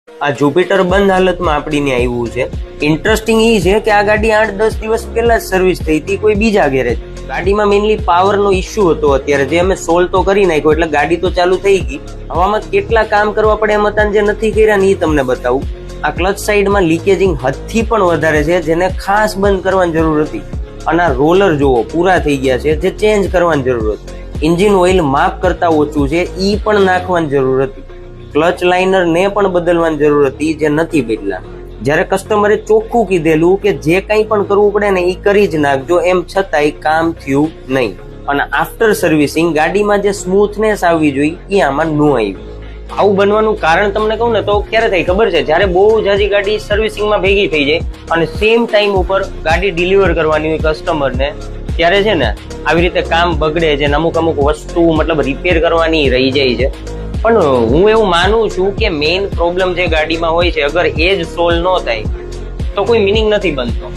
આ જુપિટર બંધ હાલતમાં આપડીને આવ્યું છે. ઇન્ટરેસ્ટિંગ એ છે કે આ ગાડી 8-10 દિવસ પહેલા જ સર્વિસ થઈ હતી કોઈ બીજા ગેરેજ. ગાડીમાં મેઇનલી પાવરનો ઇશ્યુ હતો અત્યારે, જે અમે સોલ્વ તો કરી નાખ્યો, એટલે ગાડી તો ચાલુ થઈ ગઈ. હવામાં કેટલા કામ કરવા પડે એમ હતા જે નથી કર્યા ને એ તમને બતાવું. આ ક્લચ સાઈડમાં લીકેજિંગ હદથી પણ વધારે છે, જેને ખાસ બંધ કરવાની જરૂર હતી. અને આ રોલર જુઓ પૂરા થઈ ગયા છે, જે ચેન્જ કરવાની જરૂર હતી. એન્જિન ઓઇલ માપ કરતા ઓછું છે, ઈ પણ નાખવાની જરૂર હતી. ક્લચ લાઇનર ને પણ બદલવાની જરૂર હતી, જે નથી બદલા. જ્યારે કસ્ટમરે ચોખ્ખું કીધેલું કે જે કંઈ પણ કરવું પડે ને એ કરી જ નાખજો, એમ છતાંય કામ થયું નહીં. અને આફ્ટર સર્વિસિંગ ગાડીમાં જે સ્મૂથનેસ આવવી જોઈએ એ આમાં ન આવી. આવું બનવાનું કારણ તમને કહું ને તો ક્યારે થાય ખબર છે? જ્યારે બહુ જાજી ગાડી સર્વિસિંગમાં ભેગી થઈ જાય અને સેમ ટાઈમ ઉપર ગાડી ડિલિવર કરવાની હોય કસ્ટમરને, ત્યારે છે ને આવી રીતે કામ બગડે છે. અમુક વસ્તુ મતલબ રિપેર કરવાની રહી જાય છે. પણ હું એવું માનું છું કે મેઇન પ્રોબ્લેમ જે ગાડીમાં હોય છે, અગર એ જ સોલ્વ ન થાય તો કોઈ મિનિંગ નથી બનતો.